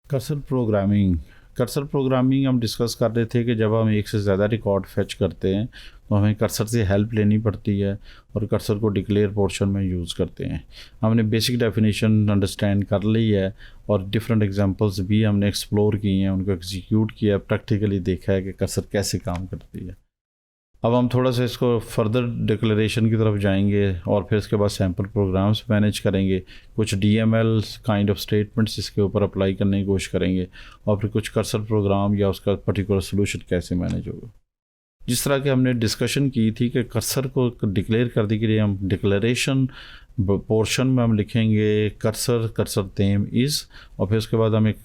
Cursor programming हम discuss कर रहे थे कि जब हम एक से ज़्यादा रिकॉर्ड फेच करते हैं तो हमें कर्सर से हेल्प लेनी पड़ती है और कर्सर को डिक्लेयर पोर्शन में यूज़ करते हैं। हमने बेसिक डेफिनेशन अंडरस्टैंड कर ली है और डिफरेंट एग्जांपल्स भी हमने एक्सप्लोर किए हैं, उनको एग्जीक्यूट किया, प्रैक्टिकली देखा है कि कर्सर कैसे काम करती है। अब हम थोड़ा सा इसको फर्दर डिक्लेरेशन की तरफ जाएंगे और फिर इसके बाद सैम्पल प्रोग्राम्स मैनेज करेंगे, कुछ DML काइंड ऑफ स्टेटमेंट्स इसके ऊपर अप्लाई करने की कोशिश करेंगे और फिर कुछ कर्सर प्रोग्राम या उसका पर्टिकुलर सोल्यूशन कैसे मैनेज होगा। जिस तरह के हमने डिस्कशन की थी कि कर्सर को डिक्लेयर करने के लिए हम डिक्लेरेशन पोर्शन में हम लिखेंगे कर्सर नेम इज़, और फिर उसके बाद हम एक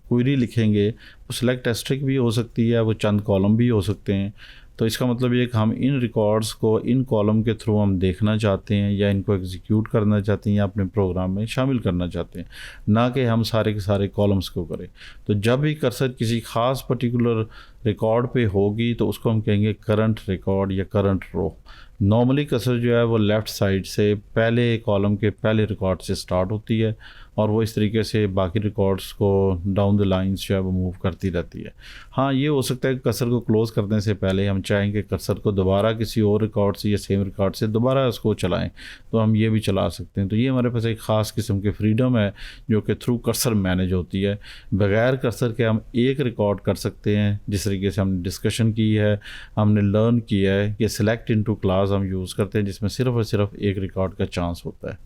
क्वेरी लिखेंगे। वो सिलेक्ट एस्ट्रिक भी हो सकती है, वो चंद कॉलम भी हो सकते हैं। तो इसका मतलब ये कि हम इन रिकॉर्ड्स को इन कॉलम के थ्रू हम देखना चाहते हैं या इनको एग्जीक्यूट करना चाहते हैं या अपने प्रोग्राम में शामिल करना चाहते हैं, ना कि हम सारे के सारे कॉलम्स को करें। तो जब भी कर्सर किसी ख़ास पर्टिकुलर रिकॉर्ड पे होगी तो उसको हम कहेंगे करंट रिकॉर्ड या करंट रो। नॉर्मली कर्सर जो है वो लेफ़्ट साइड से पहले कॉलम के पहले रिकॉर्ड से स्टार्ट होती है और वो इस तरीके से बाकी रिकॉर्ड्स को डाउन द लाइंस जो है वो मूव करती रहती है। हाँ, ये हो सकता है कि कर्सर को क्लोज़ करने से पहले हम चाहेंगे कर्सर को दोबारा किसी और रिकॉर्ड से या सेम रिकॉर्ड से दोबारा उसको चलाएं, तो हम ये भी चला सकते हैं। तो ये हमारे पास एक ख़ास किस्म की फ्रीडम है जो कि थ्रू कर्सर मैनेज होती है। बग़ैर कर्सर के हम एक रिकॉर्ड कर सकते हैं, जिस तरीके से हमने डिस्कशन की है, हमने लर्न किया है कि सिलेक्ट इनटू क्लास हम यूज़ करते हैं जिसमें सिर्फ और सिर्फ एक रिकॉर्ड का चांस होता है।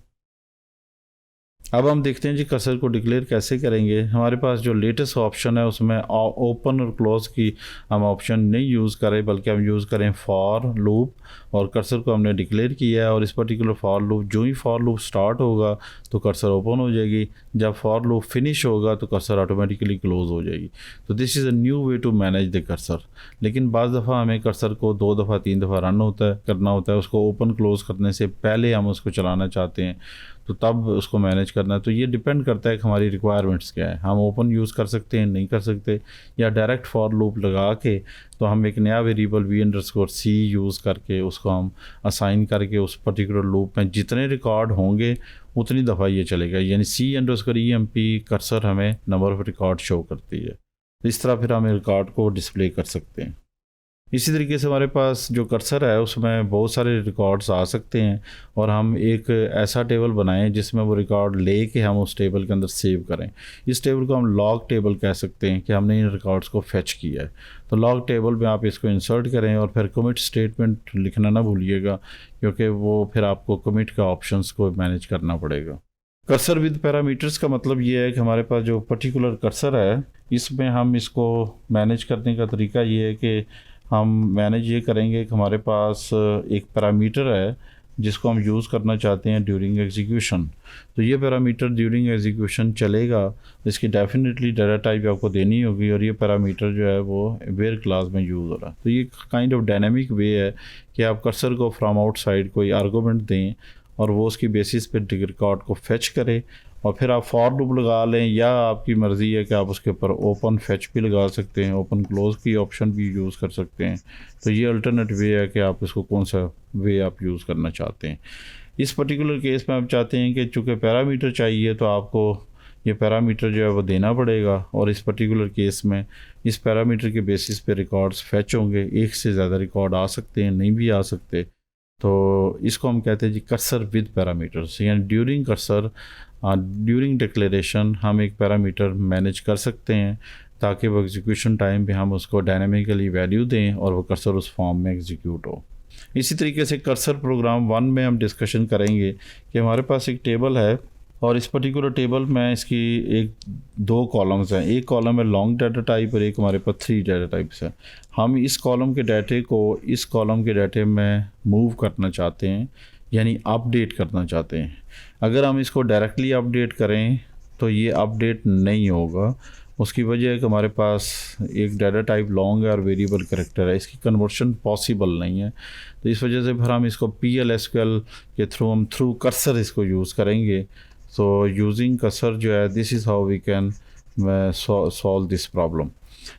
अब हम देखते हैं जी कर्सर को डिक्लेयर कैसे करेंगे। हमारे पास जो लेटेस्ट ऑप्शन है उसमें ओपन और क्लोज की हम ऑप्शन नहीं यूज़ करें, बल्कि हम यूज़ करें फॉर लूप, और कर्सर को हमने डिक्लेयर किया है और इस पर्टिकुलर फॉर लूप जो ही फॉर लूप स्टार्ट होगा तो कर्सर ओपन हो जाएगी, जब फॉर लूप फिनिश होगा तो कर्सर ऑटोमेटिकली क्लोज हो जाएगी। तो this is a new way to manage the cursor. लेकिन बाज़ दफ़ा हमें कर्सर को 2 दफ़ा 3 दफ़ा रन करना होता है, उसको ओपन क्लोज करने से पहले हम उसको चलाना चाहते हैं, तो तब उसको मैनेज करना है। तो ये डिपेंड करता है कि हमारी रिक्वायरमेंट्स क्या है। हम ओपन यूज़ कर सकते हैं, नहीं कर सकते, या डायरेक्ट फॉर लूप लगा के तो हम एक नया वेरिएबल v_c यूज़ करके उसको हम असाइन करके उस पर्टिकुलर लूप में जितने रिकॉर्ड होंगे उतनी दफ़ा ये चलेगा, यानी c_emp कर्सर हमें नंबर ऑफ़ रिकॉर्ड शो करती है। इस तरह फिर हम रिकॉर्ड को डिस्प्ले कर सकते हैं। इसी तरीके से हमारे पास जो कर्सर है उसमें बहुत सारे रिकॉर्ड्स आ सकते हैं और हम एक ऐसा टेबल बनाएं जिसमें वो रिकॉर्ड ले के हम उस टेबल के अंदर सेव करें। इस टेबल को हम लॉग टेबल कह सकते हैं कि हमने इन रिकॉर्ड्स को फेच किया है। तो लॉग टेबल में आप इसको इंसर्ट करें और फिर कमिट स्टेटमेंट लिखना ना भूलिएगा, क्योंकि वो फिर आपको कमिट का ऑप्शंस को मैनेज करना पड़ेगा। कर्सर विद पैरामीटर्स का मतलब ये है कि हमारे पास जो पर्टिकुलर कर्सर है इसमें हम इसको मैनेज करने का तरीका ये है कि हम मैनेज ये करेंगे कि हमारे पास एक पैरामीटर है जिसको हम यूज़ करना चाहते हैं ड्यूरिंग एग्जीक्यूशन। तो ये पैरामीटर ड्यूरिंग एग्जीक्यूशन चलेगा, इसकी डेफिनेटली डाटा टाइप आपको देनी होगी और ये पैरामीटर जो है वो वेयर क्लास में यूज़ हो रहा है। तो ये काइंड ऑफ डायनेमिक वे है कि आप कर्सर को फ्रॉम आउटसाइड कोई आर्गूमेंट दें और वो उसकी बेसिस पे रिकॉर्ड को फेच करे और फिर आप फॉर लूप लगा लें, या आपकी मर्ज़ी है कि आप उसके ऊपर ओपन फेच भी लगा सकते हैं, ओपन क्लोज़ की ऑप्शन भी यूज़ कर सकते हैं। तो ये अल्टरनेट वे है कि आप इसको कौन सा वे आप यूज़ करना चाहते हैं। इस पर्टिकुलर केस में आप चाहते हैं कि चूँकि पैरामीटर चाहिए तो आपको ये पैरामीटर जो है वो देना पड़ेगा, और इस पर्टिकुलर केस में इस पैरामीटर के बेसिस पे रिकॉर्ड्स फेच होंगे। एक से ज़्यादा रिकॉर्ड आ सकते हैं, नहीं भी आ सकते। तो इसको हम कहते हैं जी कर्सर विद पैरामीटर्स, यानी ड्यूरिंग डिक्लेरेशन हम एक पैरामीटर मैनेज कर सकते हैं ताकि वो एग्जीक्यूशन टाइम पे हम उसको डायनामिकली वैल्यू दें और वो कर्सर उस फॉर्म में एग्जीक्यूट हो। इसी तरीके से कर्सर प्रोग्राम 1 में हम डिस्कशन करेंगे कि हमारे पास एक टेबल है और इस पर्टिकुलर टेबल में इसकी एक 2 कॉलम्स हैं। एक कॉलम है लॉन्ग डाटा टाइप और एक हमारे पास 3 डाटा टाइप्स हैं। हम इस कॉलम के डाटे को इस कॉलम के डाटे में मूव करना चाहते हैं, यानी अपडेट करना चाहते हैं। अगर हम इसको डायरेक्टली अपडेट करें तो ये अपडेट नहीं होगा। उसकी वजह है कि हमारे पास एक डाटा टाइप लॉन्ग है और वेरिएबल कैरेक्टर है, इसकी कन्वर्शन पॉसिबल नहीं है। तो इस वजह से फिर हम इसको PL/SQL के थ्रू कर्सर इसको यूज़ करेंगे। सो यूजिंग कर्सर जो है, this is how we can solve this problem.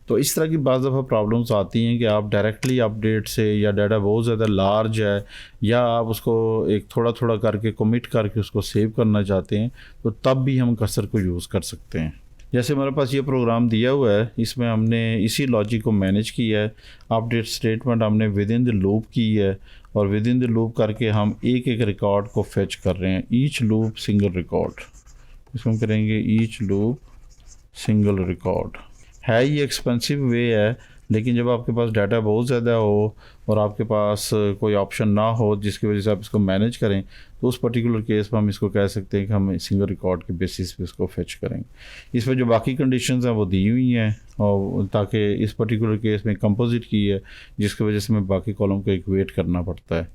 तो इस तरह की बाज़ दफ़ा प्रॉब्लम्स आती हैं कि आप डायरेक्टली अपडेट से, या डाटा बहुत ज़्यादा लार्ज है, या आप उसको एक थोड़ा थोड़ा करके कमिट करके उसको सेव करना चाहते हैं, तो तब भी हम कर्सर को यूज़ कर सकते हैं। जैसे हमारे पास ये प्रोग्राम दिया हुआ है, इसमें हमने इसी लॉजिक को मैनेज किया है। अपडेट स्टेटमेंट हमने विद इन द लूप की है और विद इन द लूप करके हम एक एक रिकॉर्ड को फेच कर रहे हैं। ईच लूप सिंगल रिकॉर्ड, इसको हम करेंगे ईच लूप सिंगल रिकॉर्ड। है ये एक्सपेंसिव वे है, लेकिन जब आपके पास डाटा बहुत ज़्यादा हो और आपके पास कोई ऑप्शन ना हो जिसकी वजह से आप इसको मैनेज करें, तो उस पर्टिकुलर केस में हम इसको कह सकते हैं कि हम सिंगल रिकॉर्ड के बेसिस पे इसको फेच करेंगे। इसमें जो बाकी कंडीशंस हैं वो दी हुई हैं, और ताकि इस पर्टिकुलर केस में कंपोजिट की है जिसकी वजह से हमें बाकी कॉलम को इक्वेट करना पड़ता है।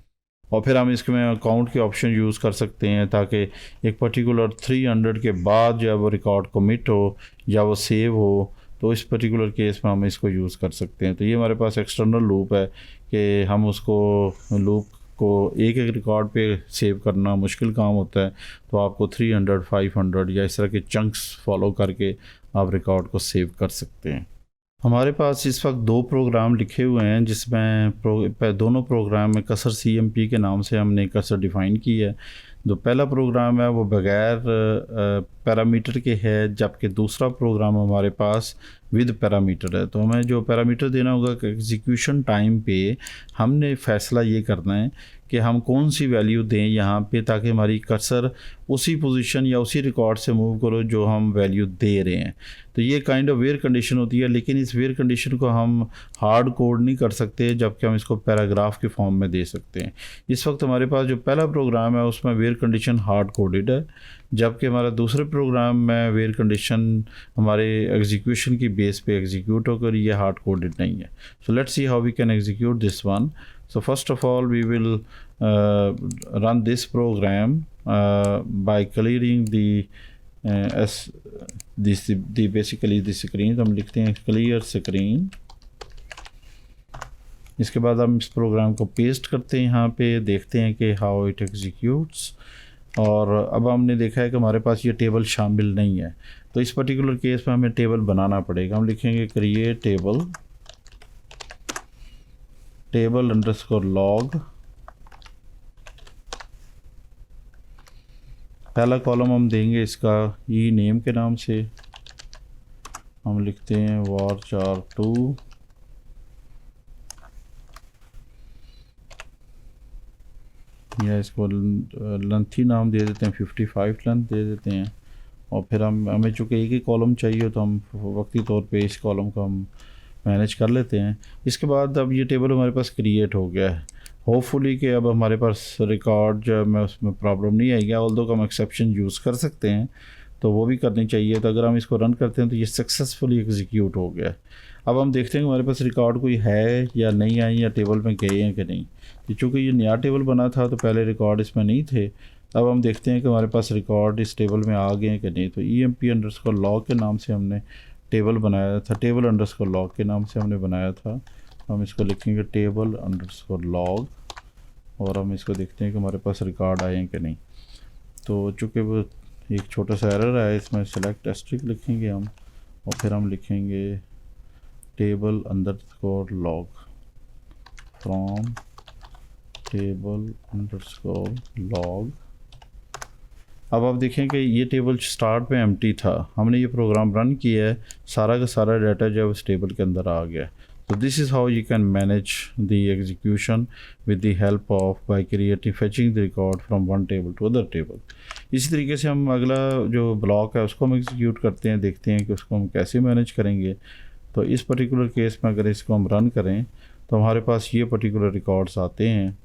और फिर हम इसमें अकाउंट के ऑप्शन यूज़ कर सकते हैं ताकि एक पर्टिकुलर 300 के बाद जब वो रिकॉर्ड कमिट हो या वो सेव हो, तो इस पर्टिकुलर केस में हम इसको यूज़ कर सकते हैं। तो ये हमारे पास एक्सटर्नल लूप है कि हम उसको लूप को एक एक रिकॉर्ड पे सेव करना मुश्किल काम होता है, तो आपको 300, 500 या इस तरह के चंक्स फॉलो करके आप रिकॉर्ड को सेव कर सकते हैं। हमारे पास इस वक्त 2 प्रोग्राम लिखे हुए हैं जिसमें दोनों प्रोग्राम में कसर CMP के नाम से हमने कसर डिफ़ाइन की है। जो पहला प्रोग्राम है वो बग़ैर पैरामीटर के है, जबकि दूसरा प्रोग्राम हमारे पास विद पैरामीटर है। तो हमें जो पैरामीटर देना होगा कि एग्जीक्यूशन टाइम पे हमने फ़ैसला ये करना है कि हम कौन सी वैल्यू दें यहाँ पे, ताकि हमारी कर्सर उसी पोजीशन या उसी रिकॉर्ड से मूव करो जो हम वैल्यू दे रहे हैं। तो ये काइंड ऑफ वेयर कंडीशन होती है, लेकिन इस वेयर कंडीशन को हम हार्ड कोड नहीं कर सकते, जबकि हम इसको पैराग्राफ के फॉर्म में दे सकते हैं। इस वक्त हमारे पास जो पहला प्रोग्राम है उसमें वेयर कंडीशन हार्ड कोडेड है, जबकि हमारा दूसरे प्रोग्राम में वेयर कंडीशन हमारे एग्जीक्यूशन की बेस पे एग्जीक्यूट होकर ये हार्ड कोडेड नहीं है। So let's see how we can execute this one. So first of all we will run this program by clearing basically the screen। तो हम लिखते हैं clear screen। इसके बाद हम इस प्रोग्राम को पेस्ट करते हैं यहाँ पे, देखते हैं कि how it executes। और अब हमने देखा है कि हमारे पास ये टेबल शामिल नहीं है, तो इस पर्टिकुलर केस में हमें टेबल बनाना पड़ेगा। हम लिखेंगे create टेबल अंडरस्कोर लॉग। पहला कॉलम हम देंगे इसका ई नेम के नाम से, हम लिखते हैं var2। या इसको लेंथी नाम दे देते हैं, 55 लेंथ दे देते हैं। और फिर हमें चूँकि एक ही कॉलम चाहिए तो हम वक्ती तौर पे इस कॉलम को हम मैनेज कर लेते हैं। इसके बाद अब ये टेबल हमारे पास क्रिएट हो गया है। होपफुली कि अब हमारे पास रिकॉर्ड जो है उसमें प्रॉब्लम नहीं आएगी, ऑल्दो हम एक्सेप्शन यूज़ कर सकते हैं, तो वो भी करनी चाहिए। तो अगर हम इसको रन करते हैं तो ये सक्सेसफुली एग्जीक्यूट हो गया है। अब हम देखते हैं कि हमारे पास रिकॉर्ड कोई है या नहीं आई, या टेबल में गए हैं कि नहीं। चूँकि ये नया टेबल बना था तो पहले रिकॉर्ड इसमें नहीं थे। अब हम देखते हैं कि हमारे पास रिकॉर्ड इस टेबल में आ गए हैं कि नहीं। तो emp_log के नाम से हमने टेबल बनाया था, टेबल अंडरस्कोर लॉग के नाम से हमने बनाया था। हम इसको लिखेंगे टेबल अंडरस्कोर लॉग, और हम इसको देखते हैं कि हमारे पास रिकॉर्ड आए हैं कि नहीं। तो चूँकि वो एक छोटा सा एरर है, इसमें सेलेक्ट एस्ट्रिक लिखेंगे हम, और फिर हम लिखेंगे table underscore log from table underscore log. अब आप देखें कि ये टेबल स्टार्ट में एम्प्टी था, हमने ये प्रोग्राम रन किया है, सारा का सारा डाटा जो है उस टेबल के अंदर आ गया। तो this is how you can manage the execution with the help of by creating fetching the record from one table to other table. इसी तरीके से हम अगला जो ब्लॉक है उसको हम एग्जीक्यूट करते हैं, देखते हैं कि उसको हम कैसे मैनेज करेंगे। तो इस पर्टिकुलर केस में अगर इसको हम रन करें तो हमारे पास ये पर्टिकुलर रिकॉर्ड्स आते हैं।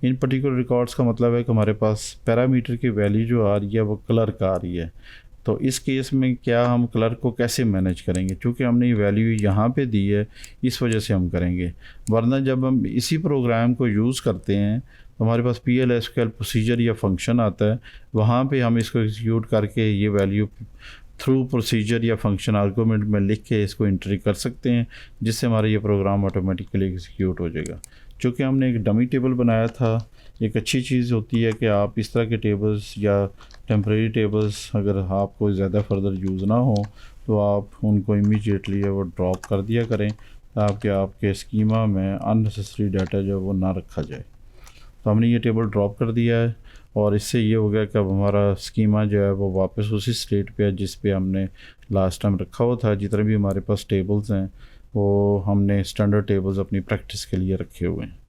इन पर्टिकुलर रिकॉर्ड्स का मतलब है कि हमारे पास पैरामीटर की वैल्यू जो आ रही है वो कलर का आ रही है। तो इस केस में क्या हम कलर को कैसे मैनेज करेंगे, क्योंकि हमने ये वैल्यू यहाँ पे दी है, इस वजह से हम करेंगे। वरना जब हम इसी प्रोग्राम को यूज़ करते हैं तो हमारे पास PL/SQL प्रोसीजर या फंक्शन आता है, वहाँ पे हम इसको एग्जीक्यूट करके ये वैल्यू थ्रू प्रोसीजर या फंक्शन आर्गूमेंट में लिख के इसको एंट्री कर सकते हैं, जिससे हमारा ये प्रोग्राम ऑटोमेटिकली एग्जीक्यूट हो जाएगा। चूँकि हमने एक डमी टेबल बनाया था, एक अच्छी चीज़ होती है कि आप इस तरह के टेबल्स या टेम्परेरी टेबल्स अगर आपको ज़्यादा फर्दर यूज़ ना हो तो आप उनको इमीडिएटली वो ड्रॉप कर दिया करें, ताकि आपके स्कीमा में अननेसेसरी डाटा जो वो ना रखा जाए। तो हमने ये टेबल ड्रॉप कर दिया है, और इससे ये हो गया कि अब हमारा स्कीमा जो है वो वापस उसी स्टेट पे है जिस पे हमने लास्ट टाइम रखा हुआ था। जितने भी हमारे पास टेबल्स हैं वो हमने स्टैंडर्ड टेबल्स अपनी प्रैक्टिस के लिए रखे हुए हैं।